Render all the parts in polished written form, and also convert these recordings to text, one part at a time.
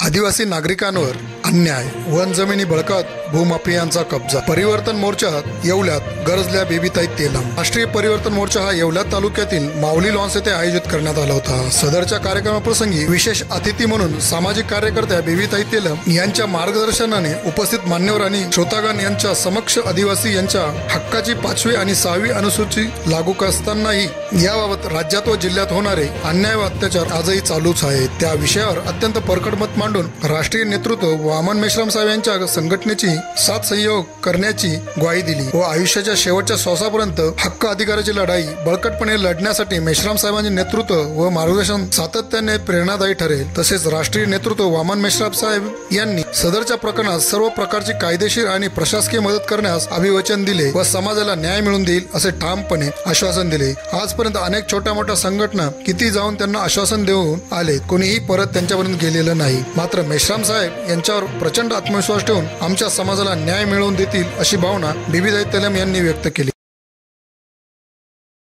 आदिवासी नागरिकांवर अन्याय, वन जमिनी बळकावत भूमाफियांचा कब्जा. परिवर्तन मोर्चा येवल्यात गरजल्या बेबीताई तेलम. राष्ट्रीय परिवर्तन मोर्चा हा येवल्यात तालुक्यातील माऊली लॉन्स येथे आयोजित करण्यात आला होता. सदरच्या कार्यक्रमाप्रसंगी विशेष अतिथी म्हणून सामाजिक कार्यकर्त्या बेबीताई तेलम यांच्या मार्गदर्शनाने उपस्थित मान्यवर आणि श्रोतागण यांच्या समक्ष आदिवासी यांच्या हक्काची 5वी आणि 6वी अनुसूची लागू असतानाही याबाबत राज्यात व जिल्ह्यात होणारे अन्याय व अत्याचार आजही चालूच आहे. त्या विषयावर अत्यंत परखड मत मांडून राष्ट्रीय नेतृत्व वामन मेश्राम साहेब यांच्या संघटनेची साथ सहयोग करण्याची ग्वाही दिली व आयुष्याच्या शेवटच्या श्वासापर्यंत हक्क अधिकाराची लढाई बळकटपणे लढण्यासाठी मेश्राम साहेबांचे नेतृत्व व मार्गदर्शन सातत्याने प्रेरणादायी ठरेल. तसेच राष्ट्रीय नेतृत्व वामन मेश्राम साहेब यांनी सदरच्या प्रकरणात सर्व प्रकारची कायदेशीर आणि प्रशासकीय मदत करण्यास अभिवचन दिले व समाजाला न्याय मिळवून देईल असे ठामपणे आश्वासन दिले. आजपर्यंत अनेक छोट्या मोठ्या संघटना किती जाऊन त्यांना आश्वासन देऊन आले, कोणीही परत त्यांच्यापर्यंत गेलेलं नाही. मात्र मेश्राम साहेब यांच्यावर प्रचंड आत्मविश्वास ठेवून आमच्या समाजाला न्याय मिळवून देतील अशी भावना बेबीताई तेलम यांनी व्यक्त केली.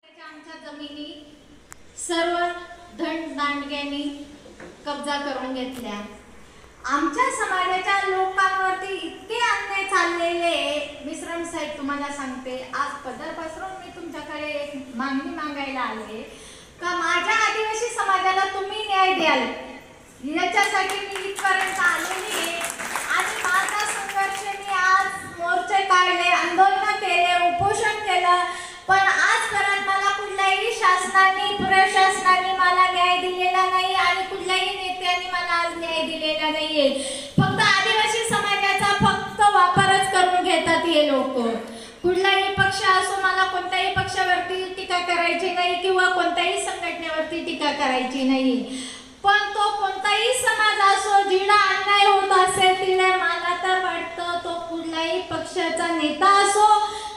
आमच्या जमिनी सर्व धनदांडग्यांनी कब्जा करून घेतल्या. आमच्या समाजाच्या लोकांवरती इतके अन्याय चाललेले. मेश्राम साहेब तुम्हाला सांगते, आज पदर पसरून मी तुमच्याकडे एक मागणी मागायला आले का माझ्या आदिवासी समाजाला तुम्ही न्याय द्याल. याच्यासाठी मी इथपर्यंत आलेली आहे आणि माझा संघर्ष मी आज मोर्चे काढले, आंदोलन केले, उपोषण केलं, पण आजपर्यंत मला कुठल्याही शासनाने प्रशासनाने मला न्याय दिलेला नाही आणि कुठल्याही नेत्यांनी मला आज न्याय दिलेला नाहीये. फक्त आदिवासी समाजाचा फक्त वापरच करून घेतात हे लोक. कुठलाही पक्ष असो, मला कोणत्याही पक्षावरती टीका करायची नाही किंवा कोणत्याही संघटनेवरती टीका करायची नाही, पण तो कोणताही समाज असो, जिडा अन्याय होत असेल तिला मला तर वाटतं तो कुठल्याही पक्षाचा नेता असो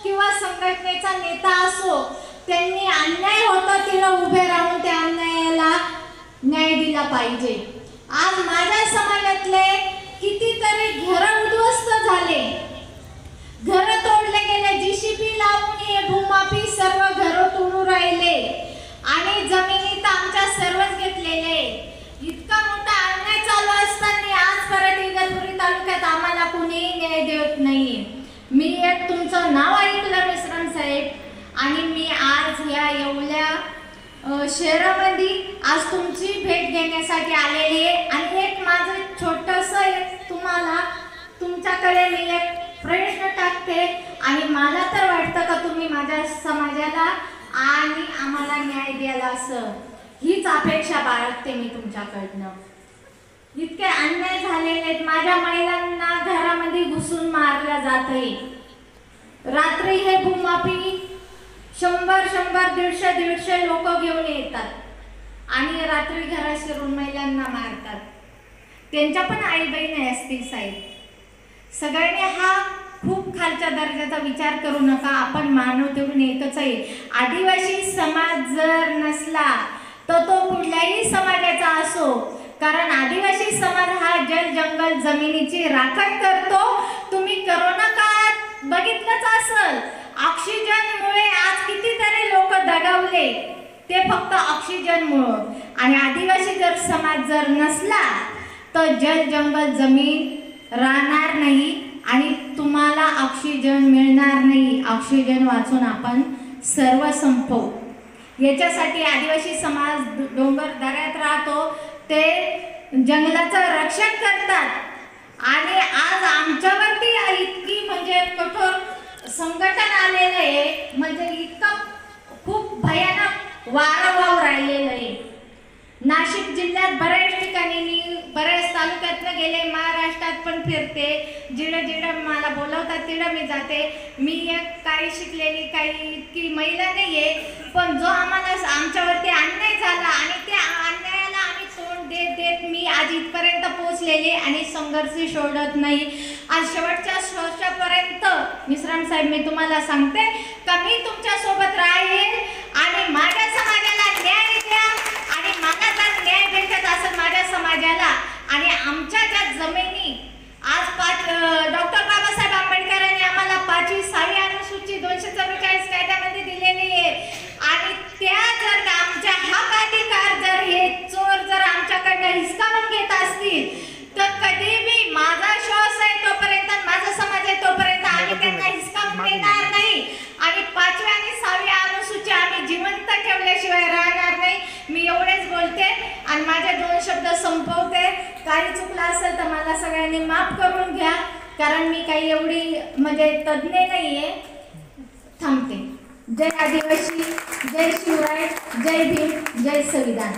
किंवा संघटनेचा नेता असो, त्यांनी अन्याय होतो तिला उभे राहून त्या अन्यायाला न्याय दिला पाहिजे. आज माझ्या समाजातले कितीतरी घरं उद्ध्वस्त झाले, घरं तोडले गेले, जीसीबी लावून हे भूमाफी सर्व घरं तोडून राहिले आणि जमिनी तर आमच्या सर्वच घेतलेले. इतका मोठा अन्याय चालू असताना आजपर्यंत इगतपुरी तालुक्यात आम्हाला कुणीही न्याय देत नाहीये. मी एक तुमचं नाव ऐकलं मेश्राम साहेब आणि मी आज या येवल्या शहरामध्ये आज तुमची भेट घेण्यासाठी आलेली आहे आणि एक माझं छोटंसं एक तुम्हाला तुमच्याकडे मी एक प्रश्न टाकते आणि मला तर वाटतं का तुम्ही माझ्या समाजाला आणि आम्हाला न्याय द्यायला असं हीच अपेक्षा बाळगते मी तुमच्याकडनं. इतके अन्याय झालेले आहेत. माझ्या महिलांना घरामध्ये घुसून मारलं जात आहे. रात्री हे भूमाफी 100-150 लोक घेऊन येतात आणि रात्री घरात शिरून महिलांना मारतात. त्यांच्या पण आई बहीण असतील साहेब. सगळ्यांनी हा खूप खालच्या दर्जाचा विचार करू नका. आपण मानवतेतून एकच आहे. आदिवासी समाज जर नसला तर तो कुठल्याही समाजाचा असो, कारण आदिवासी समाज हा जल जंगल जमिनीची राखण करतो. तुम्ही कोरोना काळात बघितलंच असेल, ऑक्सिजनमुळे आज कितीतरी लोक दगावले, ते फक्त ऑक्सिजनमुळे. आणि आदिवासी जर समाज जर नसला तर जल जंगल जमीन राहणार नाही आणि तुम्हाला ऑक्सिजन मिळणार नाही. ऑक्सिजन वाचून आपण सर्व संपवू. याच्यासाठी आदिवासी समाज डोंगर दऱ्यात राहतो, ते जंगलाचं रक्षण करतात आणि आज आमच्यावरती इतकी म्हणजे कठोर संघटन आलेलं आहे, म्हणजे इतकं खूप भयानक वारंवार राहिलेलं आहे. नाशिक जिल्ह्यात बऱ्याच ठिकाणी मी बऱ्याच तालुक्यातनं गेले, महाराष्ट्रात पण फिरते, जिडं जिडं मला बोलवतात तिडं मी जाते. मी एक काही शिकलेली काही इतकी महिला नाही आहे, पण जो आम्हाला आमच्यावरती अन्याय झाला आणि त्या अन्यायाला आम्ही तोंड देत देत मी आज इथपर्यंत पोहोचलेले आणि संघर्ष सोडत नाही. आज शेवटच्या श्वासापर्यंत मेश्राम साहेब मी तुम्हाला सांगते का मी तुमच्यासोबत राहील आणि माझ्या समाजाला न्याय द्या आणि मला जर न्याय भेटत असेल माझ्या समाजाला आणि आमच्या ज्या जमिनी आज डॉक्टर बाबासाहेब आंबेडकरांनी आम्हाला 5वी 6वी अनुसूची 244 कायद्यामध्ये दिलेली आहे आणि त्या जर आमच्या हक अधिकार जर हे चोर जर आमच्याकडनं हिसकावून घेत असतील तर काही चुकलं असेल तर मला सगळ्यांनी माफ करून घ्या, कारण मी काही एवढी म्हणजे तज्ज्ञ नाहीये. थांबते. जय आदिवासी, जय शिवराय, जय भीम, जय संविधान.